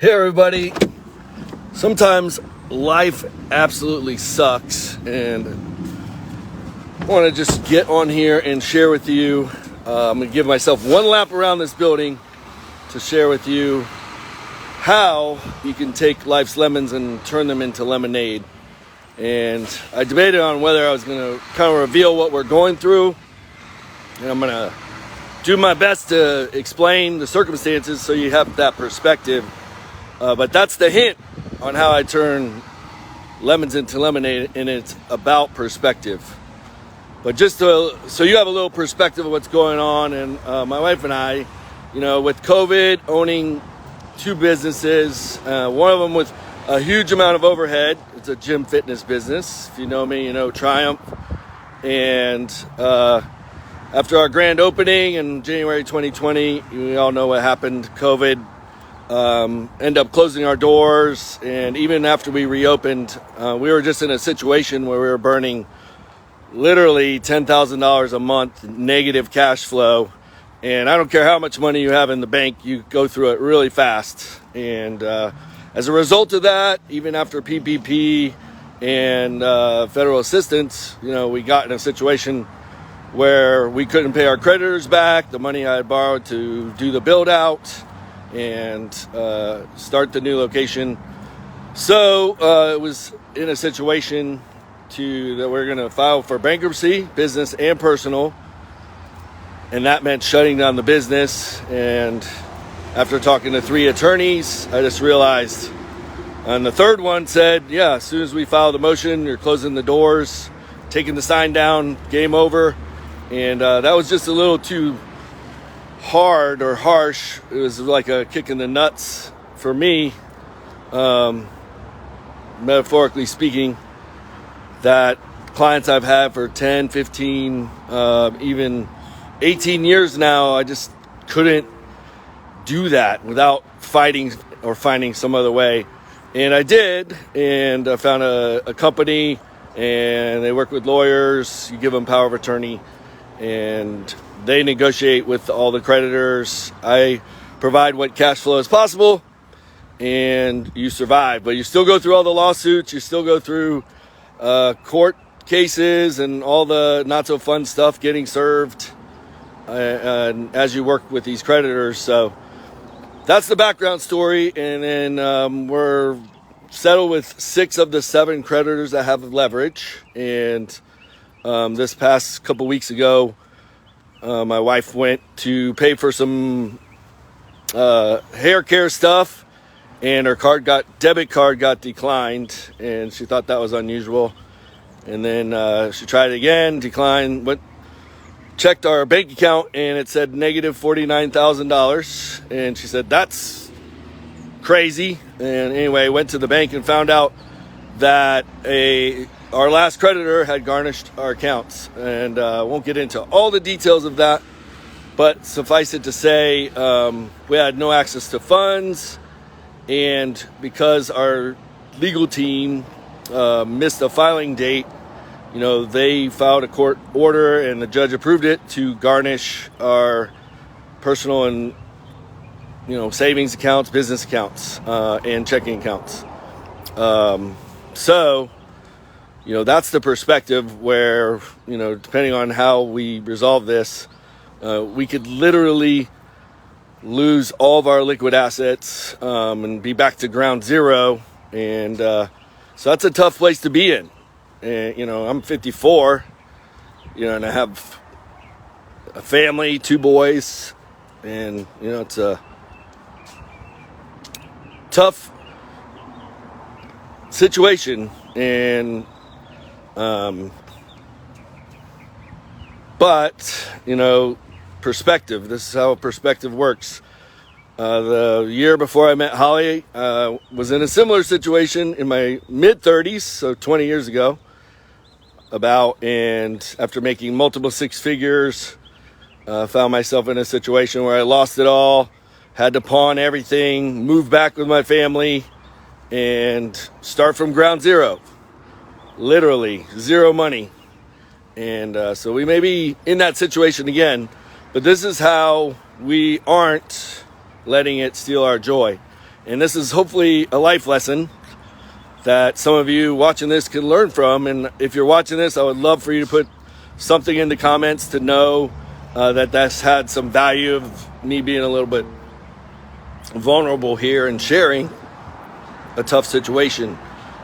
Hey everybody, sometimes life absolutely sucks and I want to just get on here and share with you. I'm going to give myself one lap around this building to share with you how you can take life's lemons and turn them into lemonade. And I debated on whether I was going to kind of reveal what we're going through, and I'm going to do my best to explain the circumstances so you have that perspective. But that's the hint on how I turn lemons into lemonade, and it's about perspective. But just so you have a little perspective of what's going on, and my wife and I, with COVID, owning two businesses, one of them with a huge amount of overhead. It's a gym fitness business. If you know me, you know Triumph. And after our grand opening in January 2020, we all know what happened, COVID. End up closing our doors, and even after we reopened, we were just in a situation where we were burning literally $10,000 a month negative cash flow. And I don't care how much money you have in the bank, you go through it really fast. And as a result of that, even after PPP and federal assistance, we got in a situation where we couldn't pay our creditors back the money I had borrowed to do the build out and start the new location. So it was in a situation that we're going to file for bankruptcy, business and personal, and that meant shutting down the business. And after talking to 3 attorneys, I just realized, and the third one said, yeah, as soon as we file the motion, you're closing the doors, taking the sign down, game over. And that was just a little too hard or harsh. It was like a kick in the nuts for me, metaphorically speaking, that clients I've had for 10, 15, even 18 years now, I just couldn't do that without fighting or finding some other way. And I did, and I found a company, and they work with lawyers. You give them power of attorney, and they negotiate with all the creditors. I provide what cash flow is possible, and you survive. But you still go through all the lawsuits. You still go through court cases and all the not so fun stuff getting served as you work with these creditors. So that's the background story. And then we're settled with 6 of the 7 creditors that have leverage. And this past couple weeks ago, my wife went to pay for some hair care stuff, and her debit card got declined, and she thought that was unusual. And then she tried it again, declined, checked our bank account, and it said negative $49,000. And she said, that's crazy. And anyway, went to the bank and found out that our last creditor had garnished our accounts. And I won't get into all the details of that, but suffice it to say, we had no access to funds. And because our legal team missed a filing date, they filed a court order, and the judge approved it to garnish our personal and savings accounts, business accounts, and checking accounts. So that's the perspective where, depending on how we resolve this, we could literally lose all of our liquid assets and be back to ground zero. And so that's a tough place to be in. And, I'm 54, and I have a family, 2 boys, and, it's a tough situation. And but perspective, this is how perspective works. The year before I met Holly, was in a similar situation in my mid-30s, so 20 years ago, and after making multiple 6 figures, found myself in a situation where I lost it all, had to pawn everything, move back with my family, and start from ground zero. Literally, zero money. And so we may be in that situation again, but this is how we aren't letting it steal our joy. And this is hopefully a life lesson that some of you watching this can learn from. And if you're watching this, I would love for you to put something in the comments to know that that's had some value of me being a little bit vulnerable here and sharing a tough situation.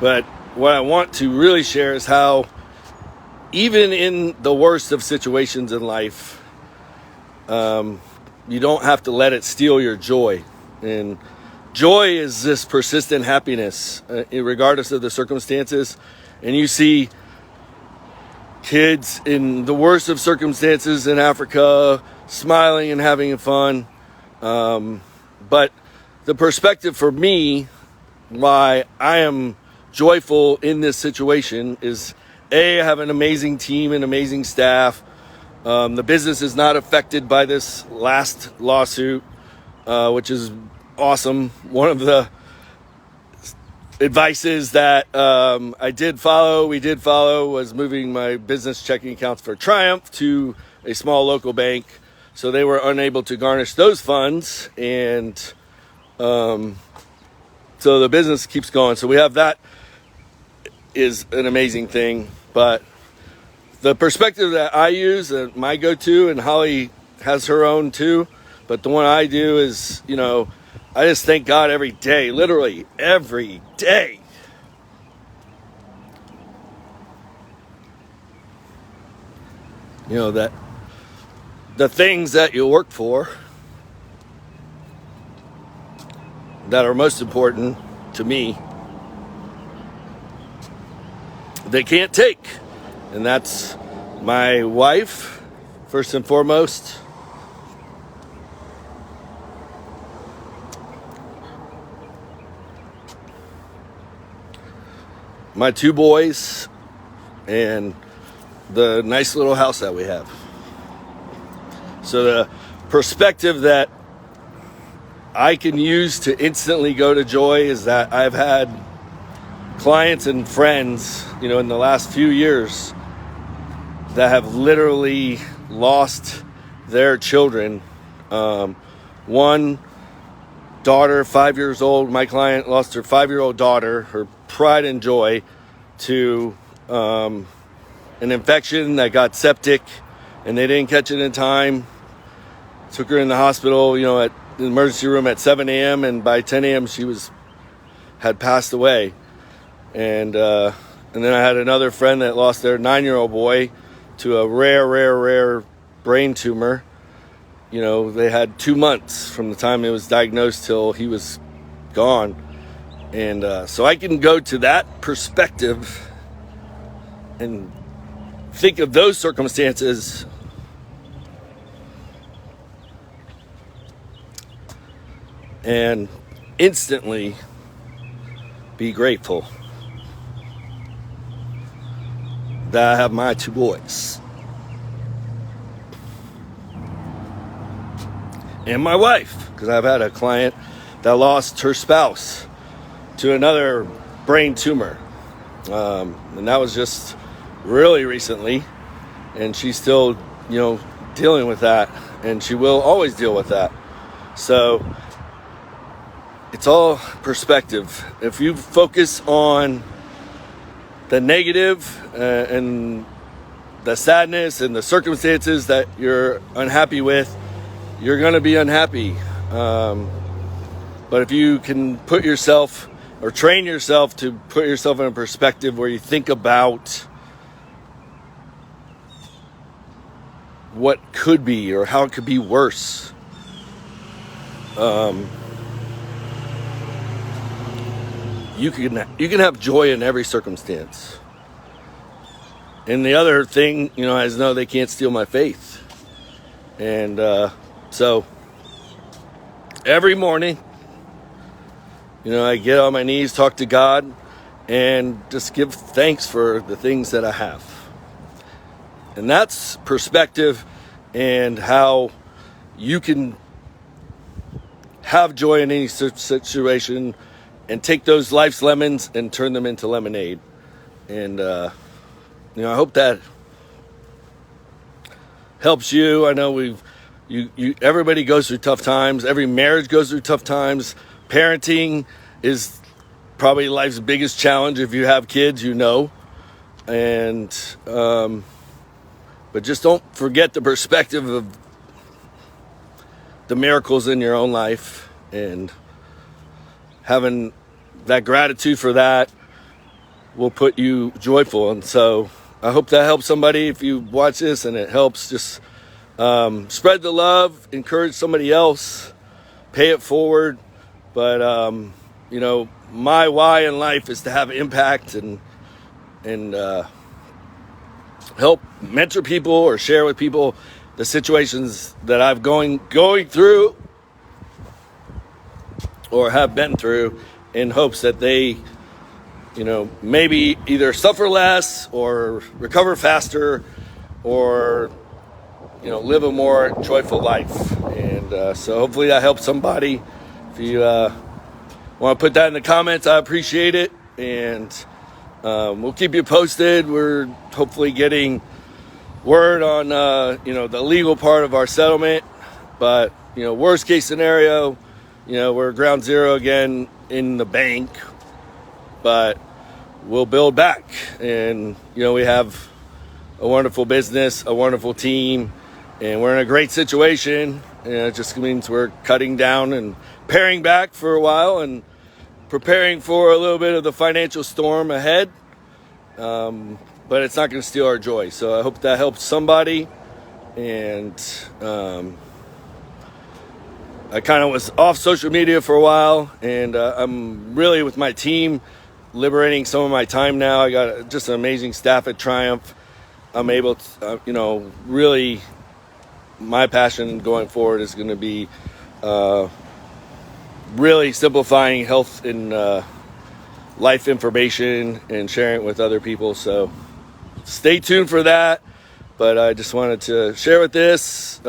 But what I want to really share is how even in the worst of situations in life, you don't have to let it steal your joy. And joy is this persistent happiness, regardless of the circumstances. And you see kids in the worst of circumstances in Africa smiling and having fun. But the perspective for me, why I am joyful in this situation, is I have an amazing team and amazing staff. The business is not affected by this last lawsuit, which is awesome. One of the advices that we did follow was moving my business checking accounts for Triumph to a small local bank, so they were unable to garnish those funds, and so the business keeps going. So we have that, is an amazing thing. But the perspective that I use, my go-to, and Holly has her own too, but the one I do is, I just thank God every day, literally every day. That the things that you work for that are most important to me, they can't take. And that's my wife, first and foremost. My 2 boys, and the nice little house that we have. So the perspective that I can use to instantly go to joy is that I've had clients and friends, in the last few years that have literally lost their children. One daughter, 5 years old, my client lost her 5-year-old daughter, her pride and joy, to an infection that got septic, and they didn't catch it in time. Took her in the hospital, at the emergency room at 7 a.m. and by 10 a.m. she had passed away. And then I had another friend that lost their 9-year-old boy to a rare brain tumor. They had 2 months from the time it was diagnosed till he was gone. And so I can go to that perspective and think of those circumstances and instantly be grateful that I have my 2 boys and my wife, because I've had a client that lost her spouse to another brain tumor, and that was just really recently, and she's still dealing with that, and she will always deal with that. So it's all perspective. If you focus on the negative and the sadness and the circumstances that you're unhappy with, you're going to be unhappy. But if you can put yourself or train yourself to put yourself in a perspective where you think about what could be or how it could be worse, you can have joy in every circumstance. And the other thing, is know they can't steal my faith. And so every morning, I get on my knees, talk to God, and just give thanks for the things that I have. And that's perspective, and how you can have joy in any situation and take those life's lemons and turn them into lemonade. And I hope that helps you. I know everybody goes through tough times. Every marriage goes through tough times. parenting is probably life's biggest challenge. If you have kids, you know. And but just don't forget the perspective of the miracles in your own life, and having that gratitude for that will put you joyful. And so I hope that helps somebody. If you watch this and it helps, just spread the love, encourage somebody else, pay it forward. But my why in life is to have impact and help mentor people or share with people the situations that I've going through or have been through, in hopes that they, maybe either suffer less or recover faster, or, live a more joyful life. And so hopefully that helps somebody. If you want to put that in the comments, I appreciate it. And we'll keep you posted. We're hopefully getting word on, the legal part of our settlement. But, worst case scenario, we're ground zero again in the bank, but we'll build back. And, we have a wonderful business, a wonderful team, and we're in a great situation. And it just means we're cutting down and paring back for a while and preparing for a little bit of the financial storm ahead. But it's not going to steal our joy. So I hope that helps somebody. And I kind of was off social media for a while, and I'm really with my team liberating some of my time now. I got just an amazing staff at Triumph. I'm able to, really, my passion going forward is going to be really simplifying health and life information and sharing it with other people. So stay tuned for that. But I just wanted to share with this,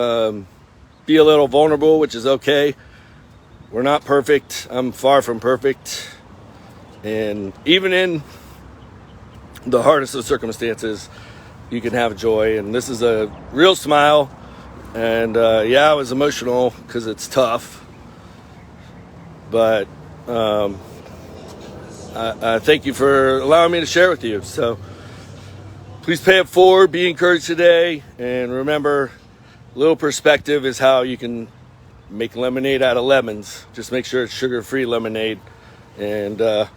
be a little vulnerable, which is okay. We're not perfect. I'm far from perfect. And even in the hardest of circumstances, you can have joy. And this is a real smile. And I was emotional because it's tough. But I thank you for allowing me to share with you. So please pay it forward, be encouraged today, and remember, little perspective is how you can make lemonade out of lemons. Just make sure it's sugar-free lemonade, and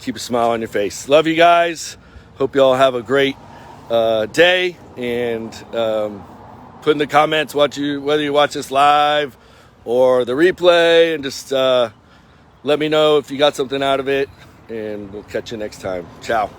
keep a smile on your face. Love you guys. Hope you all have a great day, and put in the comments whether you watch this live or the replay, and just let me know if you got something out of it, and we'll catch you next time. Ciao.